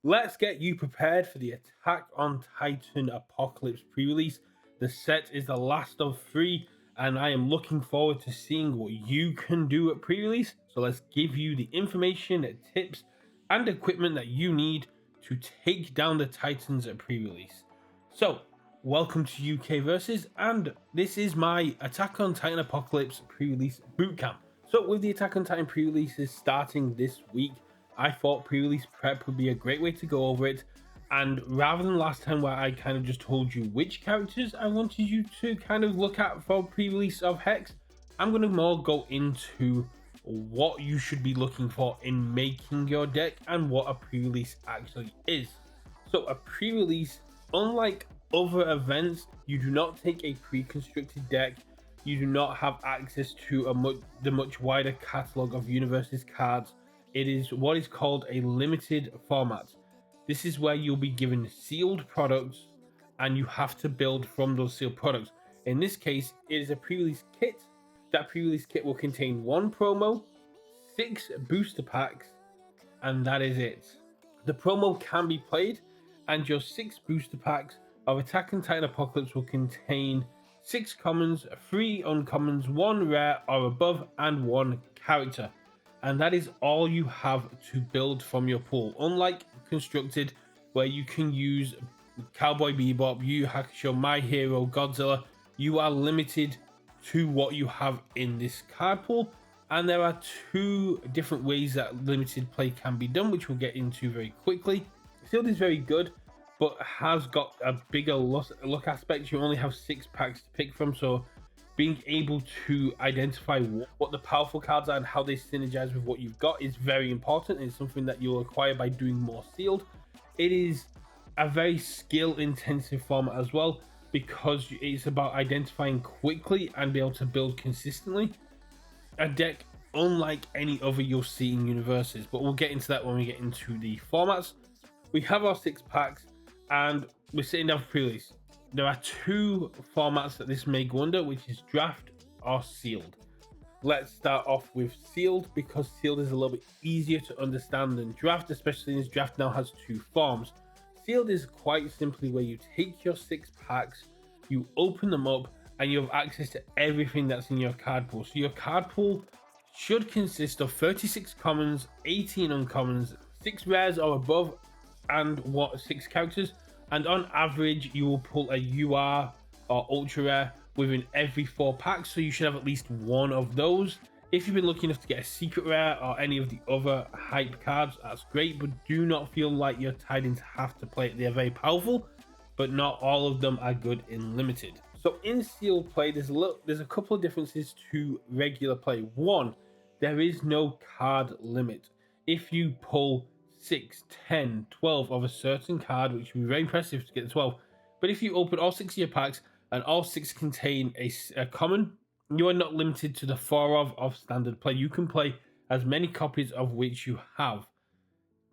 Let's get you prepared for the Attack on Titan Apocalypse pre-release. The set is the last of three, and I am looking forward to seeing what you can do at pre-release. So let's give you the information, tips, and equipment that you need to take down the Titans at pre-release. So, welcome to UK Versus, and this is my Attack on Titan Apocalypse pre-release bootcamp. So, with the Attack on Titan pre-releases starting this week, I thought pre-release prep would be a great way to go over it. And rather than last time where I kind of just told you which characters I wanted you to kind of look at for pre-release of Hex, I'm going to more go into what you should be looking for in making your deck and what a pre-release actually is. So a pre-release, unlike other events, you do not take a pre-constructed deck. You do not have access to the much wider catalog of Universus cards. It is what is called a limited format. This is where you'll be given sealed products and you have to build from those sealed products. In this case, it is a pre-release kit. That pre-release kit will contain one promo, 6 booster packs, and that is it. The promo can be played, and your 6 booster packs of Attack on Titan Apocalypse will contain 6 commons, 3 uncommons, 1 rare or above, and 1 character. And that is all you have to build from your pool. Unlike Constructed, where you can use Cowboy Bebop, Yu Hakusho, My Hero, Godzilla, you are limited to what you have in this card pool. And there are 2 different ways that limited play can be done, which we'll get into very quickly. Sealed is very good, but has got a bigger look aspect. You only have 6 packs to pick from, so being able to identify what the powerful cards are and how they synergize with what you've got is very important. It's something that you'll acquire by doing more sealed. It is a very skill intensive format as well, because it's about identifying quickly and be able to build consistently a deck unlike any other you'll see in Universus, but we'll get into that when we get into the formats. We have our 6 packs and we're sitting down for pre-release. There are 2 formats that this may go under, which is draft or sealed. Let's start off with sealed, because sealed is a little bit easier to understand than draft, especially as draft now has 2 forms. Sealed is quite simply where you take your 6 packs, you open them up, and you have access to everything that's in your card pool. So your card pool should consist of 36 commons, 18 uncommons, 6 rares or above, and 6 characters. And on average, you will pull a UR or ultra rare within every 4 packs, so you should have at least one of those. If you've been lucky enough to get a secret rare or any of the other hype cards, that's great, but do not feel like you're tied into have to play it. They're very powerful, but not all of them are good in limited. So in sealed play, there's a couple of differences to regular play. One, there is no card limit. If you pull 6, 10, 12 of a certain card, which would be very impressive to get the 12, but if you open all 6 of your packs and all 6 contain a common, you are not limited to the 4 of standard play. You can play as many copies of which you have.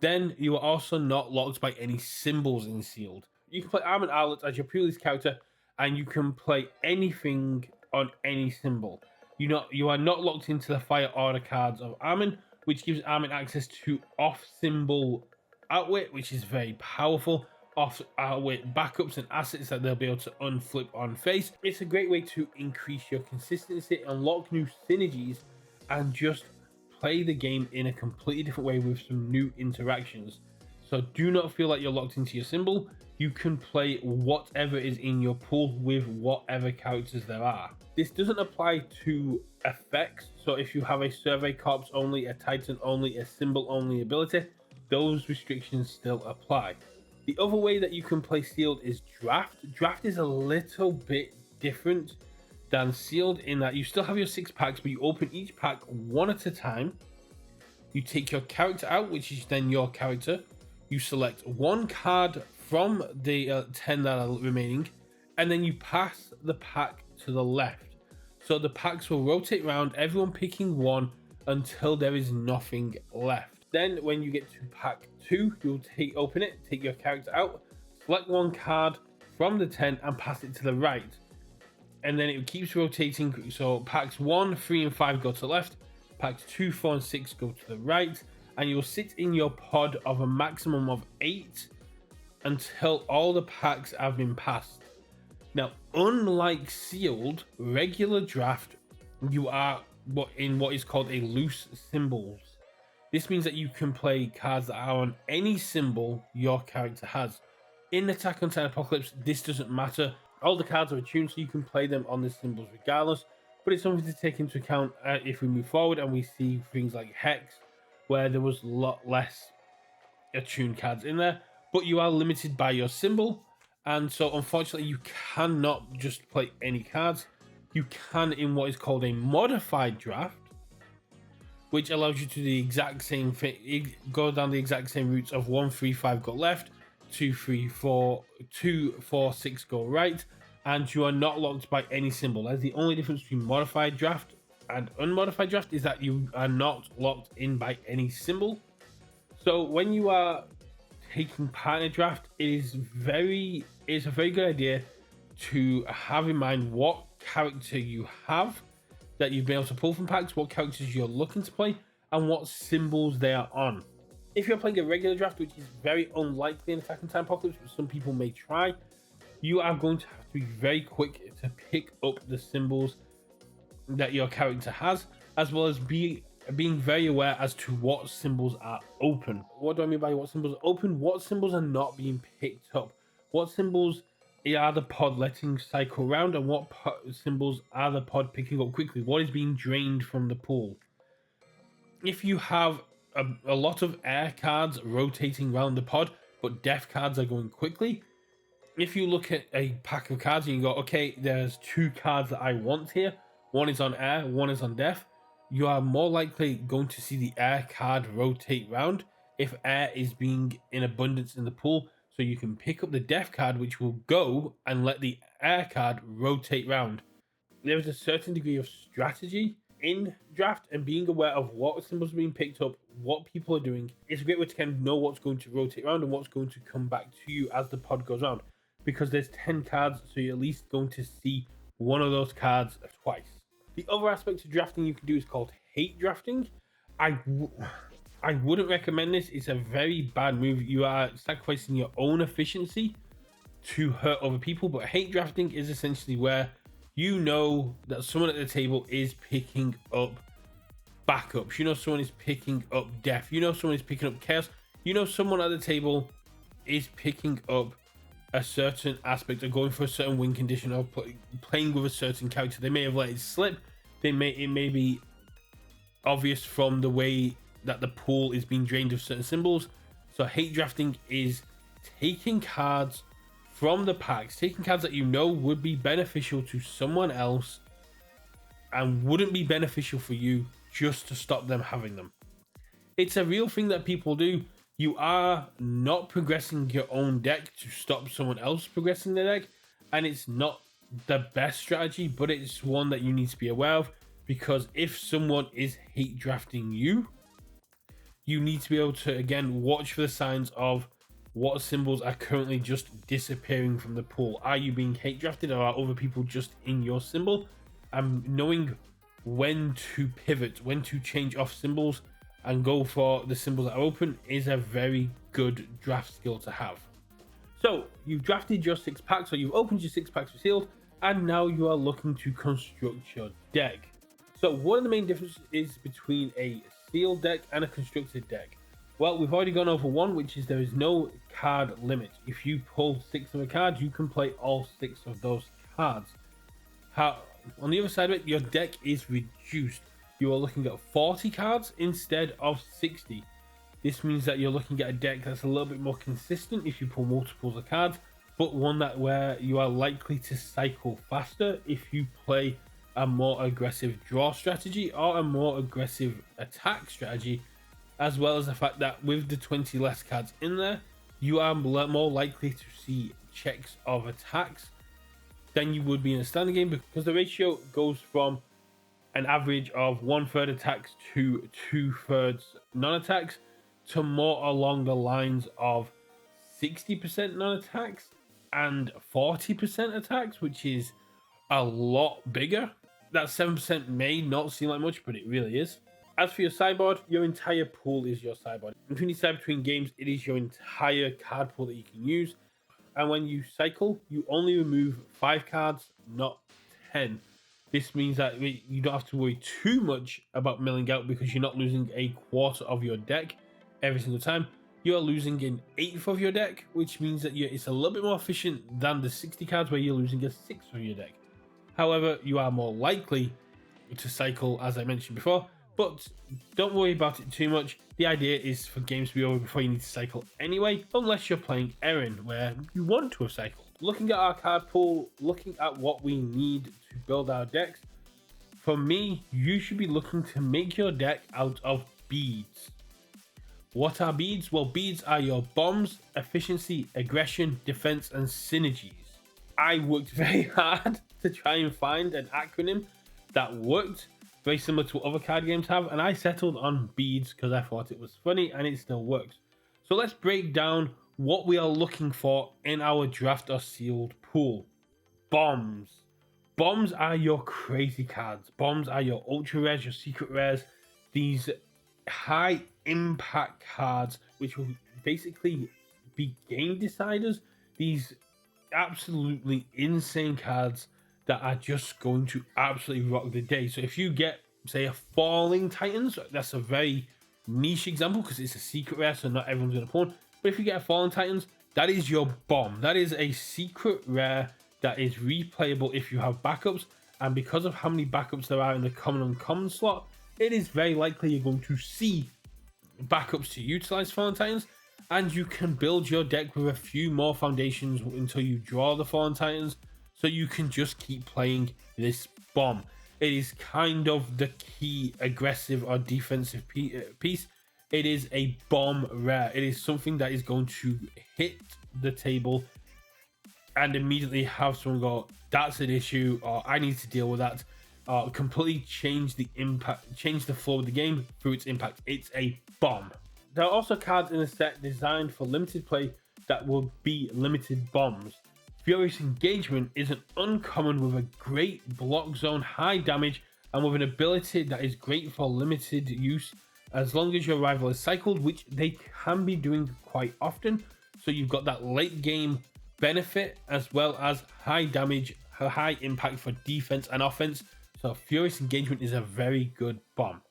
Then you are also not locked by any symbols in sealed. You can play Armin Arlet as your pre-release character, and you can play anything on any symbol. You are not locked into the fire order cards of Armin, which gives Armin access to off-symbol outwit, which is very powerful. Off-outwit backups and assets that they'll be able to unflip on face. It's a great way to increase your consistency, unlock new synergies, and just play the game in a completely different way with some new interactions. So do not feel like you're locked into your symbol. You can play whatever is in your pool with whatever characters there are. This doesn't apply to effects, so if you have a Survey Corps only, a Titan only, a symbol only ability, those restrictions still apply. The other way that you can play sealed is draft. Draft is a little bit different than sealed in that you still have your 6 packs, but you open each pack one at a time. You take your character out, which is then your character. You select 1 card from the 10 that are remaining, and then you pass the pack to the left. So the packs will rotate around, everyone picking 1 until there is nothing left. Then when you get to pack 2, you'll open it, take your character out, select 1 card from the 10 and pass it to the right. And then it keeps rotating, so packs 1, 3 and 5 go to the left, packs 2, 4 and 6 go to the right, and you'll sit in your pod of a maximum of 8 until all the packs have been passed. Now, unlike sealed, regular draft, you are in what is called a loose symbols. This means that you can play cards that are on any symbol your character has. In Attack on Titan Apocalypse, this doesn't matter. All the cards are attuned, so you can play them on the symbols regardless. But it's something to take into account if we move forward and we see things like Hex, where there was a lot less attuned cards in there. But you are limited by your symbol, and so unfortunately you cannot just play any cards. You can in what is called a modified draft, which allows you to do the exact same thing, go down the exact same routes of 1, 3, 5 go left, 2, 3, 4, 2, 4, 6 go right, and you are not locked by any symbol. That's the only difference between modified draft and unmodified draft, is that you are not locked in by any symbol. So when you are taking part in a draft, it's a very good idea to have in mind what character you have that you've been able to pull from packs, what characters you're looking to play, and what symbols they are on. If you're playing a regular draft, which is very unlikely in Attack on Titan Apocalypse, but some people may try, you are going to have to be very quick to pick up the symbols that your character has, as well as being very aware as to what symbols are open. What do I mean by what symbols are open? What symbols are not being picked up? What symbols are the pod letting cycle around, and what symbols are the pod picking up quickly? What is being drained from the pool? If you have a lot of air cards rotating around the pod, but death cards are going quickly, if you look at a pack of cards and you go, okay, there's 2 cards that I want here, one is on air, one is on death, you are more likely going to see the air card rotate round if air is being in abundance in the pool, so you can pick up the death card, which will go and let the air card rotate round. There is a certain degree of strategy in draft, and being aware of what symbols are being picked up, what people are doing, is a great way to kind of know what's going to rotate around and what's going to come back to you as the pod goes on. Because there's 10 cards, so you're at least going to see one of those cards twice. The other aspect of drafting you can do is called hate drafting. I wouldn't recommend this. It's a very bad move. You are sacrificing your own efficiency to hurt other people. But hate drafting is essentially where you know that someone at the table is picking up backups. You know someone is picking up death. You know someone is picking up chaos. You know someone at the table is picking up a certain aspect of going for a certain win condition or playing with a certain character. They may have let it slip. It may be obvious from the way that the pool is being drained of certain symbols. So hate drafting is taking cards from the packs, taking cards that you know would be beneficial to someone else and wouldn't be beneficial for you, just to stop them having them. It's a real thing that people do. You are not progressing your own deck to stop someone else progressing their deck, and it's not the best strategy, but it's one that you need to be aware of, because if someone is hate drafting you, you need to be able to, again, watch for the signs of what symbols are currently just disappearing from the pool. Are you being hate drafted, or are other people just in your symbol? And knowing when to pivot, when to change off symbols and go for the symbols that are open is a very good draft skill to have. So you've drafted your 6 packs, or you've opened your 6 packs for sealed, and now you are looking to construct your deck. So one of the main differences is between a sealed deck and a constructed deck. Well, we've already gone over one, which is there is no card limit. If you pull 6 of a card, you can play all 6 of those cards. On the other side of it, your deck is reduced. You are looking at 40 cards instead of 60. This means that you're looking at a deck that's a little bit more consistent if you pull multiples of cards, but one that where you are likely to cycle faster if you play a more aggressive draw strategy or a more aggressive attack strategy, as well as the fact that with the 20 less cards in there, you are more likely to see checks of attacks than you would be in a standard game, because the ratio goes from an average of 1/3 attacks to 2/3 non-attacks to more along the lines of 60% non-attacks and 40% attacks, which is a lot bigger. That 7% may not seem like much, but it really is. As for your sideboard, your entire pool is your sideboard. If you decide between games, it is your entire card pool that you can use. And when you cycle, you only remove 5 cards, not 10. This means that you don't have to worry too much about milling out because you're not losing a quarter of your deck every single time. You're losing an eighth of your deck, which means that it's a little bit more efficient than the 60 cards where you're losing a sixth of your deck. However, you are more likely to cycle, as I mentioned before, but don't worry about it too much. The idea is for games to be over before you need to cycle anyway, unless you're playing Erin, where you want to have cycled. Looking at our card pool, looking at what we need to build our decks, for me, you should be looking to make your deck out of beads. What are beads? Well, beads are your bombs, efficiency, aggression, defense, and synergies. I worked very hard to try and find an acronym that worked, very similar to what other card games have, and I settled on beads because I thought it was funny and it still works. So let's break down what we are looking for in our draft or sealed pool. Bombs. Bombs are your crazy cards. Bombs are your ultra rares, your secret rares, these high impact cards which will basically be game deciders. These absolutely insane cards that are just going to absolutely rock the day. So if you get, say, a Falling Titans, that's a very niche example because it's a secret rare, so not everyone's going to pawn. But if you get a Falling Titans, that is your bomb. That is a secret rare that is replayable if you have backups. And because of how many backups there are in the common and uncommon slot, it is very likely you're going to see backups to utilize Fallen Titans. And you can build your deck with a few more foundations until you draw the Fallen Titans, so you can just keep playing this bomb. It is kind of the key aggressive or defensive piece. It is a bomb rare. It is something that is going to hit the table and immediately have someone go, that's an issue, or I need to deal with that, or completely change the impact, change the flow of the game through its impact. It's a bomb. There are also cards in the set designed for limited play that will be limited bombs. Furious Engagement is an uncommon with a great block zone, high damage, and with an ability that is great for limited use as long as your rival is cycled, which they can be doing quite often. So you've got that late game benefit as well as high damage, high impact for defense and offense. So Furious Engagement is a very good bomb.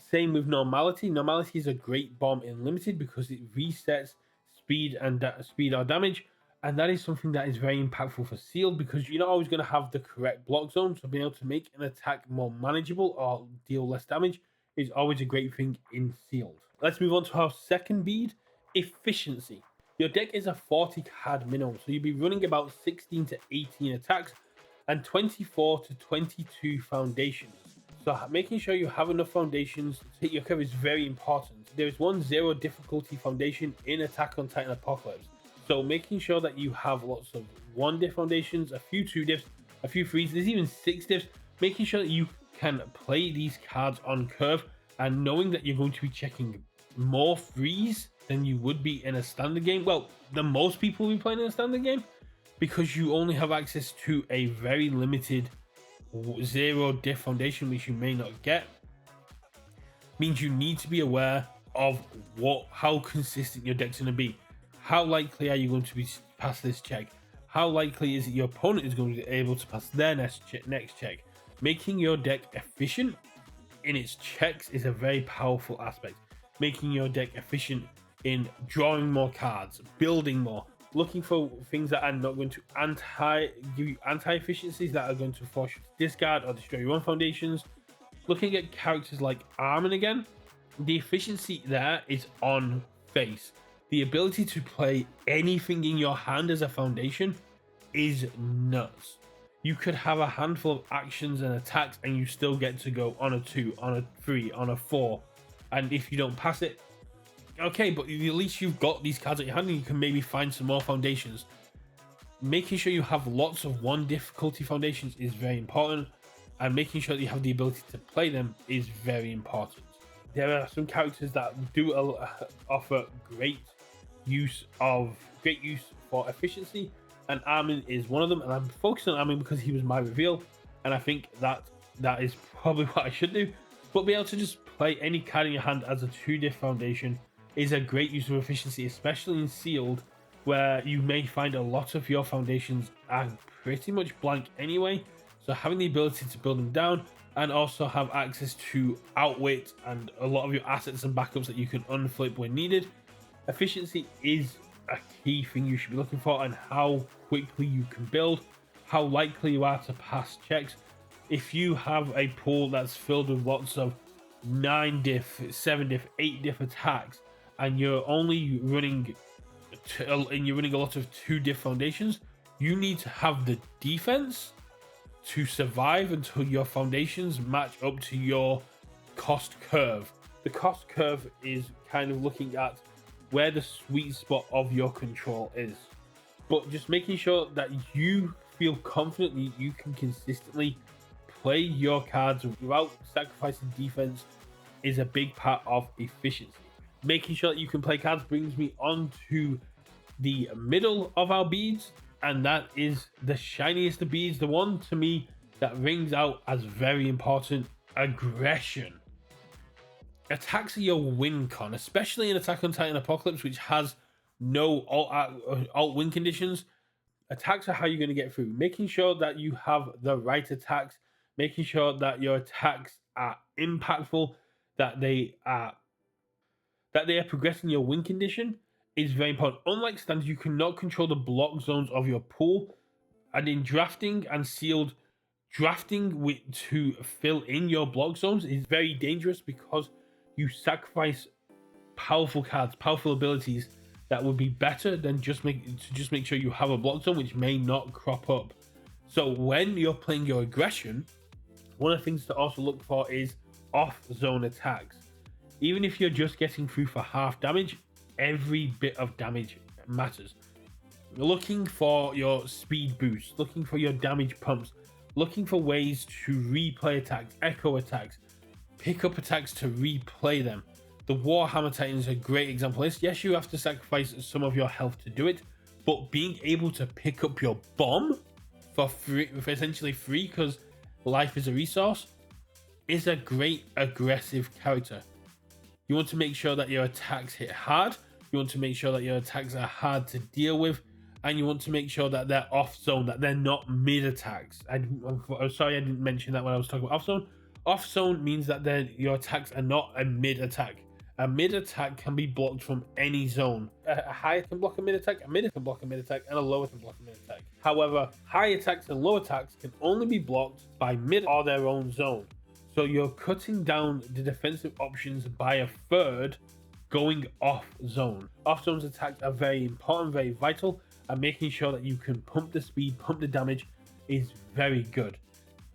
Same with Normality. Normality is a great bomb in limited because it resets speed and speed or damage, and that is something that is very impactful for sealed because you're not always going to have the correct block zone. So being able to make an attack more manageable or deal less damage is always a great thing in sealed. Let's move on to our second bead, efficiency. Your deck is a 40 card minimum, so you'll be running about 16 to 18 attacks and 24 to 22 foundations. So making sure you have enough foundations to hit your curve is very important. There is one 0 difficulty foundation in Attack on Titan Apocalypse. So making sure that you have lots of 1 diff foundations, a few 2 diffs, a few 3s, there's even 6 diffs, making sure that you can play these cards on curve and knowing that you're going to be checking more 3s than you would be in a standard game. Well, the most people will be playing in a standard game because you only have access to a very limited 0 diff foundation, which you may not get. Means you need to be aware of how consistent your deck's going to be. How likely are you going to be pass this check? How likely is it your opponent is going to be able to pass their next check? Making your deck efficient in its checks is a very powerful aspect. Making your deck efficient in drawing more cards, building more, looking for things that are not going to give you anti-efficiencies that are going to force you to discard or destroy your own foundations. Looking at characters like Armin again, the efficiency there is on face. The ability to play anything in your hand as a foundation is nuts. You could have a handful of actions and attacks and you still get to go on a 2, on a 3, on a 4. And if you don't pass it, okay, but at least you've got these cards at your hand and you can maybe find some more foundations. Making sure you have lots of 1 difficulty foundations is very important, and making sure that you have the ability to play them is very important. There are some characters that do offer great use for efficiency, and Armin is one of them, and I'm focused on Armin because he was my reveal, and I think that is probably what I should do. But be able to just play any card in your hand as a 2-diff foundation is a great use of efficiency, especially in sealed, where you may find a lot of your foundations are pretty much blank anyway. So having the ability to build them down and also have access to outwit and a lot of your assets and backups that you can unflip when needed. Efficiency is a key thing you should be looking for, and how quickly you can build, how likely you are to pass checks. If you have a pool that's filled with lots of 9-diff, 7-diff, 8-diff attacks, and you're only running a lot of 2-diff foundations, you need to have the defense to survive until your foundations match up to your cost curve. The cost curve is kind of looking at where the sweet spot of your control is, but just making sure that you feel confident that you can consistently play your cards without sacrificing defense is a big part of efficiency. Making sure that you can play cards brings me on to the middle of our beads, and that is the shiniest of beads, the one to me that rings out as very important: aggression. Attacks are your win con, especially in Attack on Titan Apocalypse, which has no alt win conditions. Attacks are how you're going to get through. Making sure that you have the right attacks, making sure that your attacks are impactful, that they are progressing your win condition is very important. Unlike standard, you cannot control the block zones of your pool, and in drafting and sealed, drafting to fill in your block zones is very dangerous because you sacrifice powerful cards, powerful abilities that would be better than just make sure you have a block zone which may not crop up. So when you're playing your aggression, one of the things to also look for is off zone attacks. Even if you're just getting through for half damage, every bit of damage matters. Looking for your speed boost, looking for your damage pumps, looking for ways to replay attacks, echo attacks, pick up attacks to replay them. The Warhammer Titan is a great example of this. Yes, you have to sacrifice some of your health to do it, but being able to pick up your bomb for free, for essentially free, because life is a resource, is a great aggressive character. You want to make sure that your attacks hit hard, you want to make sure that your attacks are hard to deal with, and you want to make sure that they're off zone, that they're not mid attacks. I'm sorry I didn't mention that when I was talking about off zone. Off zone means that your attacks are not a mid attack. A mid attack can be blocked from any zone. A high can block a mid attack, a mid can block a mid attack, and a lower can block a mid attack. However, high attacks and low attacks can only be blocked by mid or their own zone. So you're cutting down the defensive options by a third going off zone. Off zone's attacks are very important, very vital, and making sure that you can pump the speed, pump the damage is very good.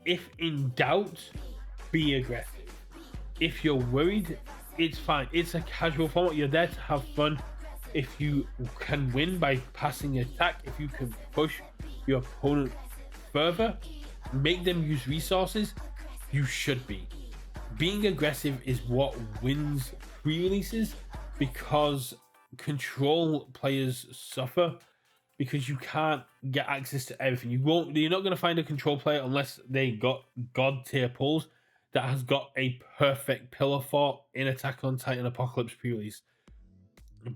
If in doubt, be aggressive. If you're worried, it's fine. It's a casual format. You're there to have fun. If you can win by passing an attack, if you can push your opponent further, make them use resources, you should be. Being aggressive is what wins pre-releases, because control players suffer because you can't get access to everything. You're not going to find a control player unless they got god tier pulls that has got a perfect pillar fort in Attack on Titan Apocalypse pre-release.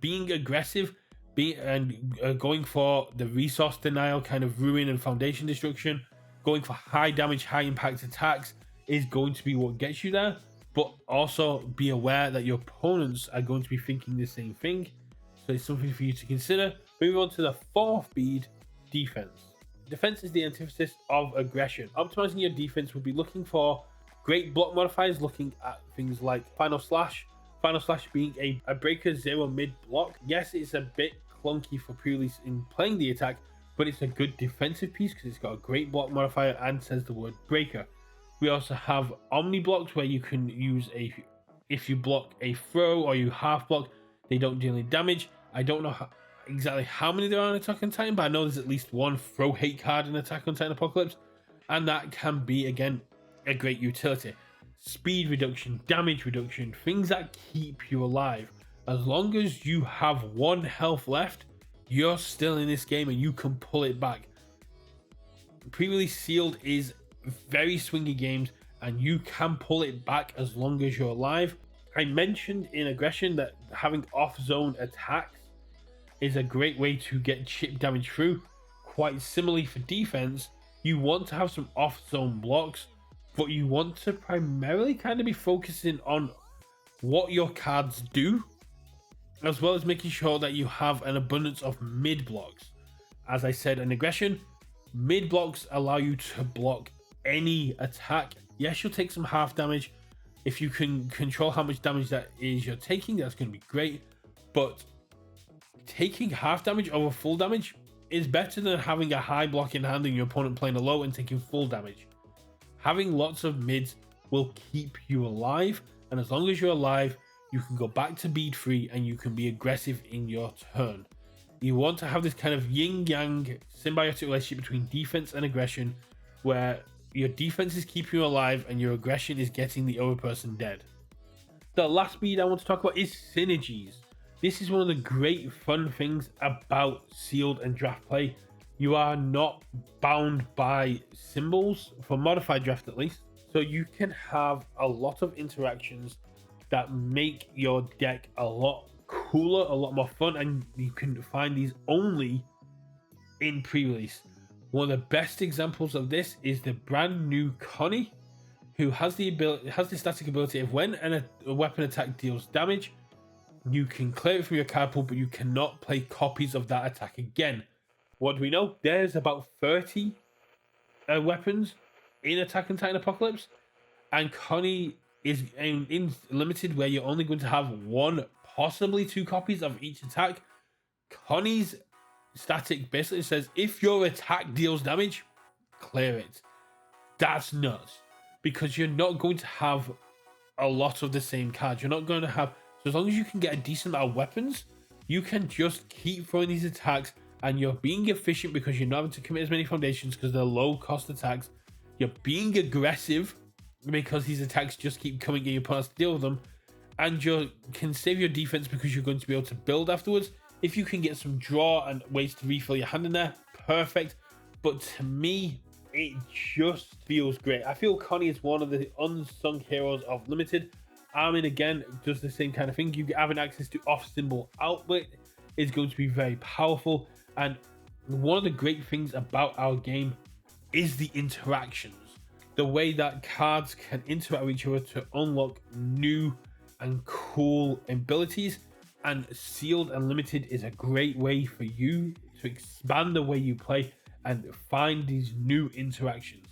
Being aggressive, going for the resource denial, kind of ruin and foundation destruction, going for high damage, high impact attacks is going to be what gets you there. But also be aware that your opponents are going to be thinking the same thing. So it's something for you to consider. Moving on to the fourth bead, defense. Defense is the antithesis of aggression. Optimizing your defense would be looking for great block modifiers, looking at things like Final Slash. Final Slash being a breaker 0 mid block. Yes, it's a bit clunky for pre-release in playing the attack, but it's a good defensive piece because it's got a great block modifier and says the word breaker. We also have Omni blocks where you can use if you block a throw or you half block, they don't deal any damage. I don't know exactly how many there are in Attack on Titan, but I know there's at least one throw hate card in Attack on Titan Apocalypse, and that can be, again, a great utility. Speed reduction, damage reduction, things that keep you alive. As long as you have 1 health left, you're still in this game and you can pull it back. Pre-release sealed is very swingy games, and you can pull it back as long as you're alive. I mentioned in aggression that having off-zone attacks is a great way to get chip damage through. Quite similarly for defense, you want to have some off-zone blocks, but you want to primarily kind of be focusing on what your cards do, as well as making sure that you have an abundance of mid blocks. As I said in aggression, mid blocks allow you to block any attack. Yes, you'll take some half damage. If you can control how much damage that is you're taking, that's going to be great. But taking half damage over full damage is better than having a high block in hand and your opponent playing a low and taking full damage. Having lots of mids will keep you alive, and as long as you're alive, you can go back to bead free and you can be aggressive in your turn. You want to have this kind of yin-yang symbiotic relationship between defense and aggression, where your defense is keeping you alive and your aggression is getting the other person dead. The last speed I want to talk about is synergies. This is one of the great fun things about sealed and draft play. You are not bound by symbols, for modified draft at least, so you can have a lot of interactions that make your deck a lot cooler, a lot more fun, and you can find these only in pre-release. One of the best examples of this is the brand new Connie, who has the static ability of when a weapon attack deals damage, you can clear it from your card pool, but you cannot play copies of that attack again. What do we know? There's about 30 weapons in Attack on Titan Apocalypse, and Connie is in limited, where you're only going to have one, possibly two copies of each attack. Connie's static basically says if your attack deals damage, clear it. That's nuts, because you're not going to have a lot of the same cards. You're not going to have, so as long as you can get a decent amount of weapons, you can just keep throwing these attacks, and you're being efficient because you're not having to commit as many foundations because they're low cost attacks. You're being aggressive because these attacks just keep coming at your opponents to deal with them, and you can save your defense because you're going to be able to build afterwards. If you can get some draw and ways to refill your hand in there, perfect. But to me, it just feels great. I feel Connie is one of the unsung heroes of Limited. Armin, again, does the same kind of thing. You having access to off-symbol outlet is going to be very powerful. And one of the great things about our game is the interactions. The way that cards can interact with each other to unlock new and cool abilities. And Sealed and Limited is a great way for you to expand the way you play and find these new interactions.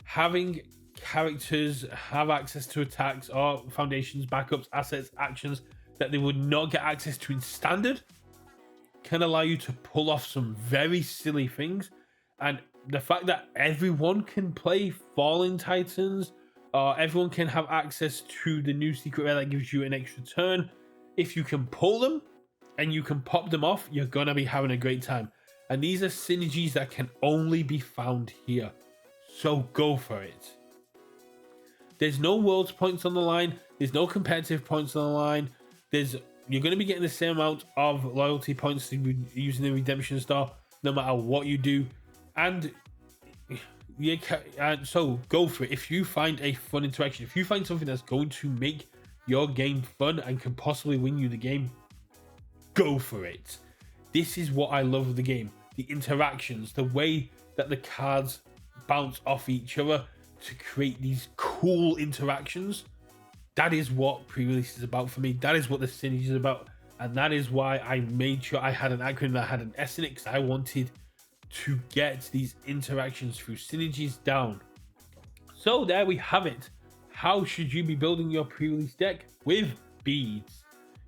Having characters have access to attacks or foundations, backups, assets, actions that they would not get access to in standard can allow you to pull off some very silly things. And the fact that everyone can play Fallen Titans, or everyone can have access to the new secret rare that gives you an extra turn, if you can pull them and you can pop them off, you're gonna be having a great time. And these are synergies that can only be found here, so go for it. There's no worlds points on the line, there's no competitive points on the line, you're going to be getting the same amount of loyalty points using the redemption star no matter what you do. And so go for it. If you find a fun interaction, if you find something that's going to make your game fun and can possibly win you the game, go for it. This is what I love of the game. The interactions, the way that the cards bounce off each other to create these cool interactions. That is what pre-release is about for me. That is what the Synergies is about. And that is why I made sure I had an acronym that had an S in it, because I wanted to get these interactions through Synergies down. So there we have it. How should you be building your pre-release deck with beads?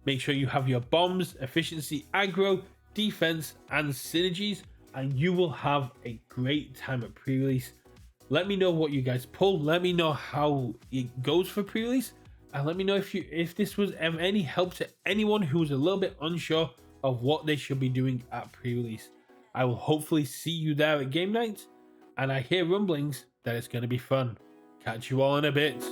Make sure you have your bombs, efficiency, aggro, defense, and synergies, and you will have a great time at pre-release. Let me know what you guys pull. Let me know how it goes for pre-release, and let me know if this was of any help to anyone who was a little bit unsure of what they should be doing at pre-release. I will hopefully see you there at game night, and I hear rumblings that it's going to be fun. Catch you all in a bit.